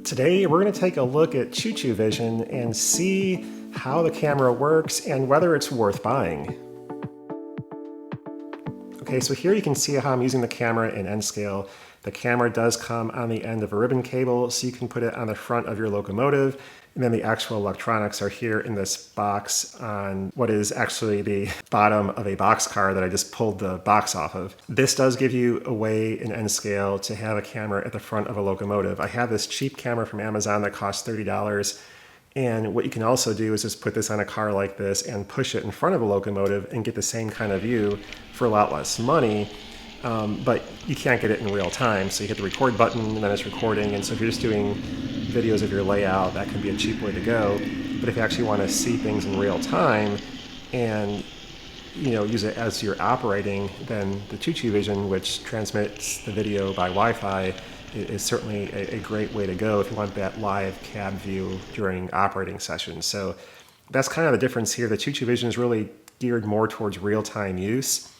Today we're going to take a look at Choo Choo Vision and see how the camera works and whether it's worth buying. Okay, so here you can see how I'm using the camera in N scale. The camera does come on the end of a ribbon cable, so you can put it on the front of your locomotive, and then the actual electronics are here in this box on what is actually the bottom of a boxcar that I just pulled the box off of. This does give you a way in N scale to have a camera at the front of a locomotive. I have this cheap camera from Amazon that costs $30. And what you can also do is just put this on a car like this and push it in front of a locomotive and get the same kind of view for a lot less money. But you can't get it in real time. So you hit the record button and then it's recording. And so if you're just doing videos of your layout, that can be a cheap way to go. But if you actually want to see things in real time and use it as you're operating, then the Choo Choo Vision, which transmits the video by Wi-Fi, is certainly a great way to go if you want that live cab view during operating sessions. So that's kind of the difference here. The Choo Choo Vision is really geared more towards real-time use.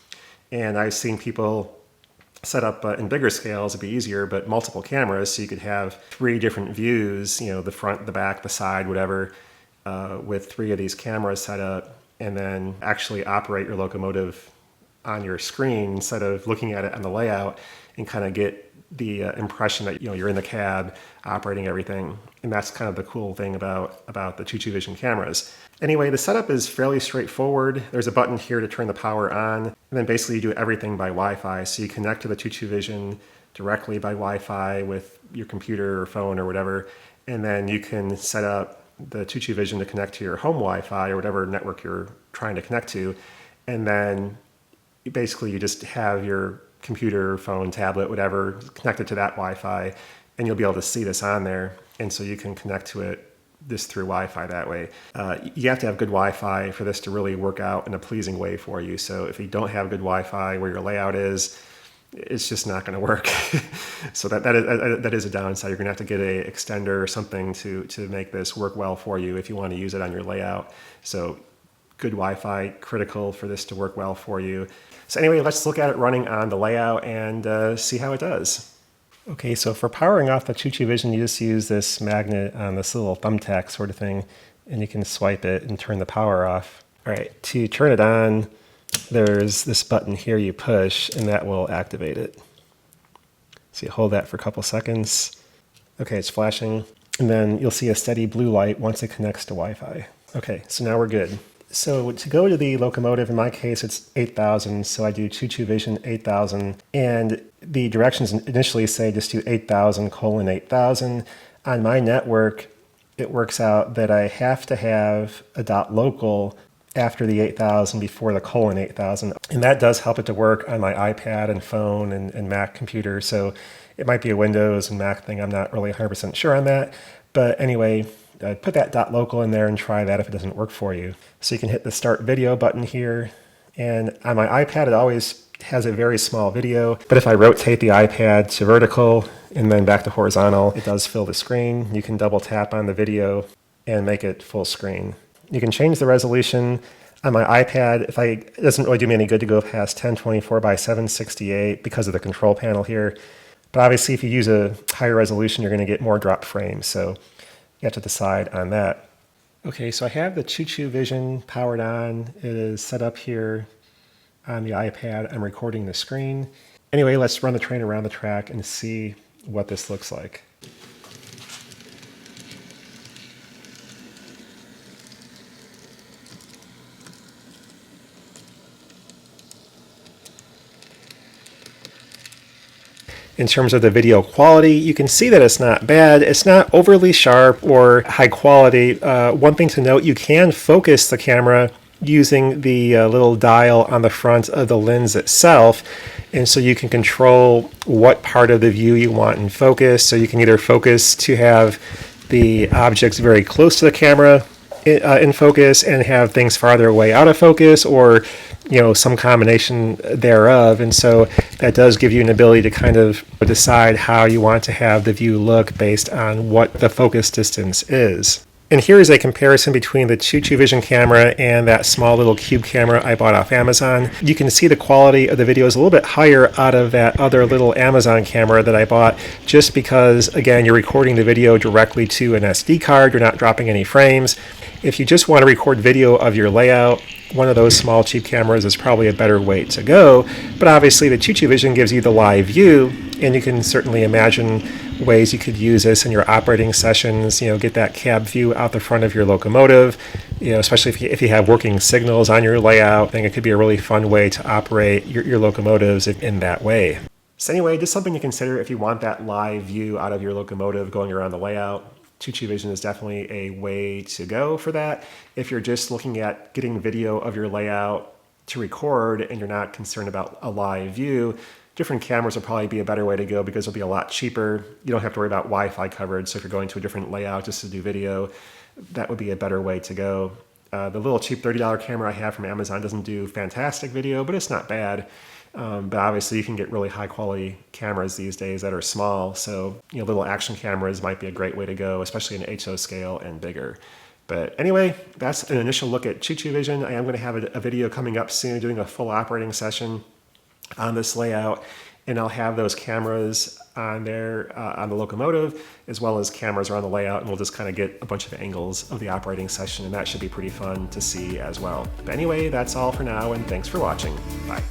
And I've seen people set up in bigger scales, it'd be easier, but multiple cameras, so you could have 3 different views, the front, the back, the side, whatever, with 3 of these cameras set up, and then actually operate your locomotive on your screen instead of looking at it on the layout and kind of get the impression that you're in the cab operating everything. And that's kind of the cool thing about the Choo Choo Vision cameras. Anyway, the setup is fairly straightforward. There's a button here to turn the power on, and then basically you do everything by Wi-Fi. So you connect to the Choo Choo Vision directly by Wi-Fi with your computer or phone or whatever, and then you can set up the Choo Choo Vision to connect to your home Wi-Fi or whatever network you're trying to connect to, and then basically you just have your computer, phone, tablet, whatever, connected to that Wi-Fi, and you'll be able to see this on there. And so you can connect to it just through Wi-Fi that way. You have to have good Wi-Fi for this to really work out in a pleasing way for you. So if you don't have good Wi-Fi where your layout is, it's just not going to work. So that is a downside. You're going to have to get an extender or something to make this work well for you if you want to use it on your layout. So good Wi-Fi, critical for this to work well for you. So anyway, let's look at it running on the layout and see how it does. Okay, so for powering off the Choo Choo Vision, you just use this magnet on this little thumbtack sort of thing, and you can swipe it and turn the power off. All right, to turn it on, there's this button here you push, and that will activate it. So you hold that for a couple seconds. Okay, it's flashing, and then you'll see a steady blue light once it connects to Wi-Fi. Okay, so now we're good. So to go to the locomotive, in my case, it's 8,000. So I do Choo Choo Vision 8,000. And the directions initially say just do 8,000:8,000. On my network, it works out that I have to have a .local after the 8,000 before the :8,000. And that does help it to work on my iPad and phone and Mac computer. So it might be a Windows and Mac thing. I'm not really 100% sure on that. But anyway, put that .local in there and try that if it doesn't work for you. So you can hit the start video button here. And on my iPad, it always has a very small video. But if I rotate the iPad to vertical and then back to horizontal, it does fill the screen. You can double tap on the video and make it full screen. You can change the resolution. On my iPad, it doesn't really do me any good to go past 1024 by 768 because of the control panel here. But obviously, if you use a higher resolution, you're going to get more drop frames. So you have to decide on that. Okay, so I have the Choo Choo Vision powered on. It is set up here on the iPad. I'm recording the screen. Anyway, let's run the train around the track and see what this looks like. In terms of the video quality, you can see that it's not bad. It's not overly sharp or high quality. One thing to note, you can focus the camera using the little dial on the front of the lens itself. And so you can control what part of the view you want in focus. So you can either focus to have the objects very close to the camera in focus and have things farther away out of focus, or some combination thereof. And so that does give you an ability to kind of decide how you want to have the view look based on what the focus distance is. And here is a comparison between the Choo Choo Vision camera and that small little cube camera I bought off Amazon. You can see the quality of the video is a little bit higher out of that other little Amazon camera that I bought, just because, again, you're recording the video directly to an SD card. You're not dropping any frames. If you just want to record video of your layout, one of those small cheap cameras is probably a better way to go. But obviously the Choo Choo Vision gives you the live view, and you can certainly imagine ways you could use this in your operating sessions, get that cab view out the front of your locomotive, especially if you have working signals on your layout. I think it could be a really fun way to operate your locomotives in that way. So anyway, just something to consider if you want that live view out of your locomotive going around the layout. Choo Choo Vision is definitely a way to go for that. If you're just looking at getting video of your layout to record and you're not concerned about a live view, different cameras will probably be a better way to go because it'll be a lot cheaper. You don't have to worry about Wi-Fi coverage. So if you're going to a different layout just to do video, that would be a better way to go. The little cheap $30 camera I have from Amazon doesn't do fantastic video, but it's not bad. But obviously you can get really high quality cameras these days that are small. So, little action cameras might be a great way to go, especially in HO scale and bigger. But anyway, that's an initial look at Choo Choo Vision. I am going to have a video coming up soon doing a full operating session on this layout, and I'll have those cameras on there on the locomotive as well as cameras around the layout, and we'll just kind of get a bunch of angles of the operating session, and that should be pretty fun to see as well. But anyway, that's all for now, and thanks for watching. Bye.